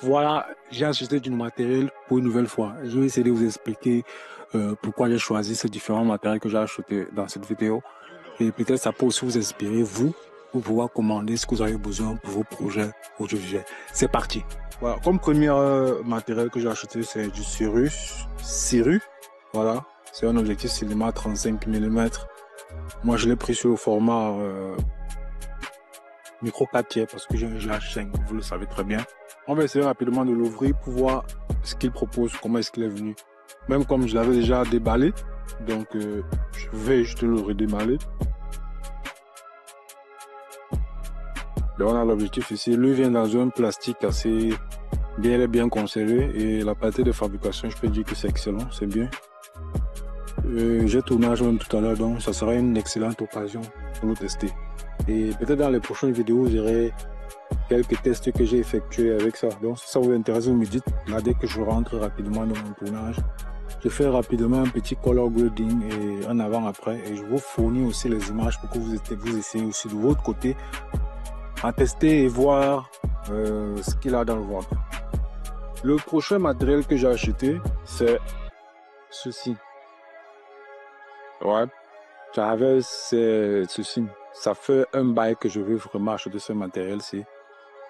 Voilà, j'ai acheté du matériel pour une nouvelle fois. Je vais essayer de vous expliquer pourquoi j'ai choisi ces différents matériels que j'ai achetés dans cette vidéo. Et peut-être ça peut aussi vous inspirer, vous, pour pouvoir commander ce que vous avez besoin pour vos projets audiovisuels. C'est parti. Voilà, comme premier matériel que j'ai acheté, c'est du Sirus. Voilà, c'est un objectif cinéma 35 mm. Moi, je l'ai pris sur le format micro 4 tiers parce que j'ai un GH5, vous le savez très bien. On va essayer rapidement de l'ouvrir pour voir ce qu'il propose, comment est-ce qu'il est venu. Même comme je l'avais déjà déballé, donc je vais juste le redéballer. Là, on a l'objectif ici. Lui vient dans un plastique assez bien conservé et la qualité de fabrication, je peux dire que c'est excellent, c'est bien. J'ai tournage même tout à l'heure, donc ça sera une excellente occasion pour le tester. Et peut-être dans les prochaines vidéos, vous verrez quelques tests que j'ai effectués avec ça. Donc si ça vous intéresse, vous me dites, là dès que je rentre rapidement dans mon tournage, je fais rapidement un petit color grading et un avant-après et je vous fournis aussi les images pour que vous essayez aussi de votre côté à tester et voir ce qu'il a dans le ventre. Le prochain matériel que j'ai acheté, c'est ceci. Ouais, j'avais ceci. Ça fait un bail que je veux vraiment acheter ce matériel-ci.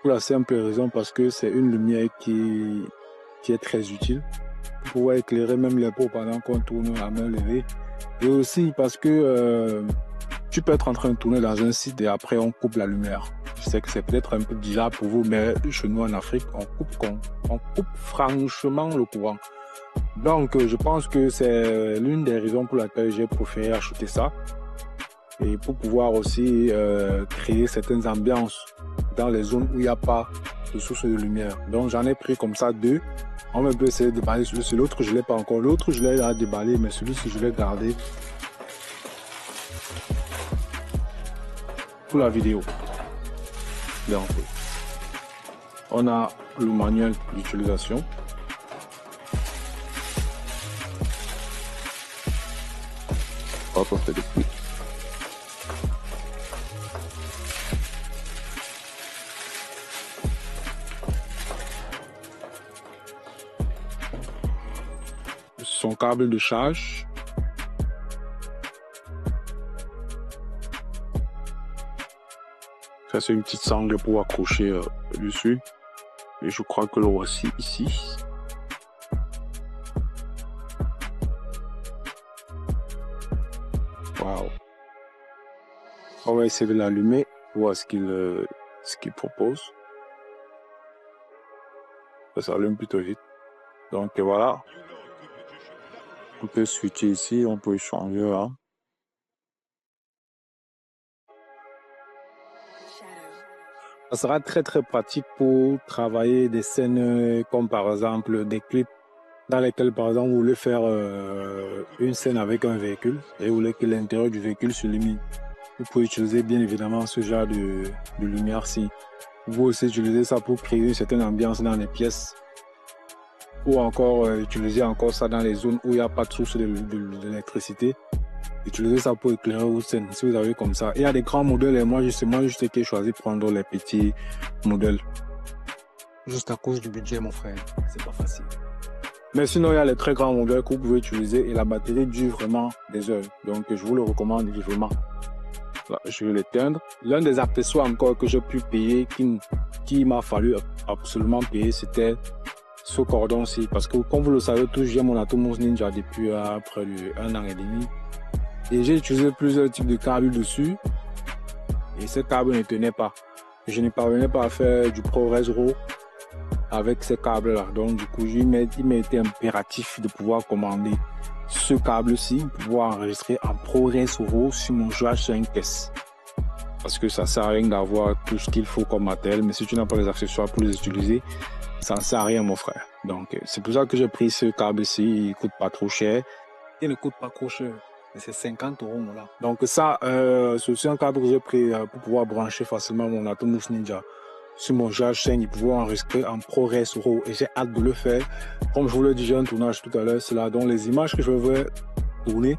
Pour la simple raison parce que c'est une lumière qui est très utile pour pouvoir éclairer même les peaux pendant qu'on tourne à main levée. Et aussi parce que tu peux être en train de tourner dans un site et après on coupe la lumière. Je sais que c'est peut-être un peu bizarre pour vous, mais chez nous en Afrique, on coupe franchement le courant. Donc je pense que c'est l'une des raisons pour laquelle j'ai préféré acheter ça. Et pour pouvoir aussi créer certaines ambiances dans les zones où il n'y a pas de source de lumière. Donc j'en ai pris comme ça deux. On va essayer de déballer celui-ci. L'autre, je ne l'ai pas encore. L'autre, je l'ai déballé, mais celui-ci, je l'ai gardé pour la vidéo. Donc, on a le manuel d'utilisation. Hop, on fait des coups. Son câble de charge. Ça c'est une petite sangle pour accrocher dessus. Et je crois que le voici ici. Waouh. On va essayer de l'allumer, voir ce qu'il propose. Ça s'allume plutôt vite. Donc voilà. On peut switcher ici, on peut changer là. Ça sera très pratique pour travailler des scènes comme par exemple des clips dans lesquels par exemple vous voulez faire une scène avec un véhicule et vous voulez que l'intérieur du véhicule s'illumine. Vous pouvez utiliser bien évidemment ce genre de lumière-ci. Vous pouvez aussi utiliser ça pour créer une certaine ambiance dans les pièces. Ou encore utiliser encore ça dans les zones où il n'y a pas de source d'électricité. Utilisez ça pour éclairer vos scènes si vous avez comme ça. Il y a des grands modèles et moi justement je sais que j'ai choisi de prendre les petits modèles. Juste à cause du budget mon frère, c'est pas facile. Mais sinon il y a les très grands modèles que vous pouvez utiliser et la batterie dure vraiment des heures. Donc je vous le recommande vivement. Là, je vais l'éteindre. L'un des accessoires encore que j'ai pu payer, qui m'a fallu absolument payer, c'était ce cordon-ci. Parce que comme vous le savez tous, j'ai mon Atomos Ninja depuis près d'1 an et demi. Et j'ai utilisé plusieurs types de câbles dessus. Et ces câbles ne tenaient pas. Je ne parvenais pas à faire du ProRes RAW avec ces câbles-là. Donc du coup, il m'a été impératif de pouvoir commander ce câble-ci pour pouvoir enregistrer en ProRes RAW sur mon GH5S. Parce que ça ne sert à rien d'avoir tout ce qu'il faut comme matériel. Mais si tu n'as pas les accessoires pour les utiliser, ça ne sert à rien mon frère. Donc c'est pour ça que j'ai pris ce câble-ci. Il ne coûte pas trop cher. Il ne coûte pas trop cher. C'est 50 € là. Donc ça, c'est aussi un câble que j'ai pris pour pouvoir brancher facilement mon Atomos Ninja sur mon GH5 et pouvoir enregistrer en ProRes RAW. Et j'ai hâte de le faire. Comme je vous l'ai dit, j'ai un tournage tout à l'heure. C'est là. Donc les images que je vais tourner,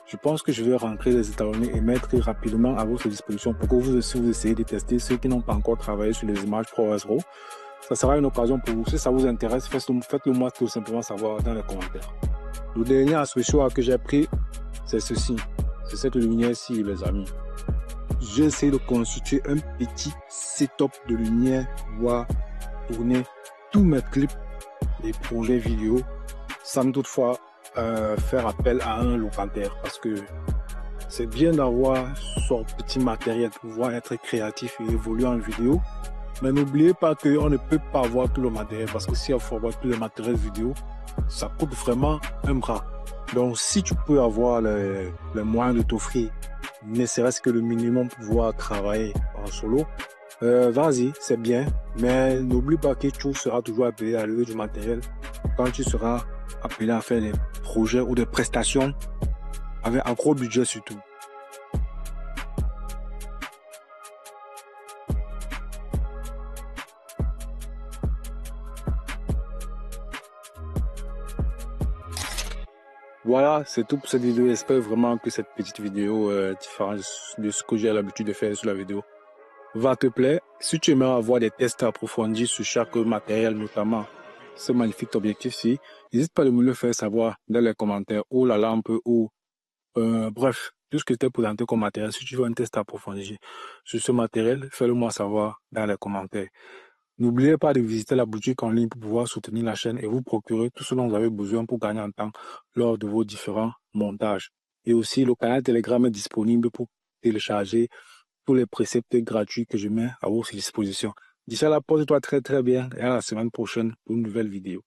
je pense que je vais rentrer les étalonnés et mettre rapidement à votre disposition pour que vous aussi vous essayez de tester. Ceux qui n'ont pas encore travaillé sur les images ProRes RAW, Ça sera une occasion pour vous. Si ça vous intéresse, faites-le moi tout simplement savoir dans les commentaires. Le dernier accessoire que j'ai pris, c'est ceci. C'est cette lumière-ci, les amis. J'ai essayé de constituer un petit setup de lumière pour pouvoir tourner tous mes clips et projets vidéo sans toutefois faire appel à un locataire, parce que c'est bien d'avoir son petit matériel pour pouvoir être créatif et évoluer en vidéo. Mais n'oubliez pas qu'on ne peut pas avoir tout le matériel, parce que si il faut avoir tout le matériel vidéo, ça coûte vraiment un bras. Donc si tu peux avoir les moyens de t'offrir ne serait-ce que le minimum pour pouvoir travailler en solo, vas-y, c'est bien. Mais n'oublie pas que tu seras toujours appelé à lever du matériel quand tu seras appelé à faire des projets ou des prestations avec un gros budget surtout. Voilà, c'est tout pour cette vidéo. J'espère vraiment que cette petite vidéo, différente de ce que j'ai l'habitude de faire sur la vidéo, va te plaire. Si tu aimerais avoir des tests approfondis sur chaque matériel, notamment ce magnifique objectif-ci, n'hésite pas à me le faire savoir dans les commentaires, ou la lampe, ou bref, tout ce que je t'ai présenté comme matériel. Si tu veux un test approfondi sur ce matériel, fais-le moi savoir dans les commentaires. N'oubliez pas de visiter la boutique en ligne pour pouvoir soutenir la chaîne et vous procurer tout ce dont vous avez besoin pour gagner en temps lors de vos différents montages. Et aussi, le canal Telegram est disponible pour télécharger tous les préceptes gratuits que je mets à votre disposition. D'ici là, porte-toi très très bien et à la semaine prochaine pour une nouvelle vidéo.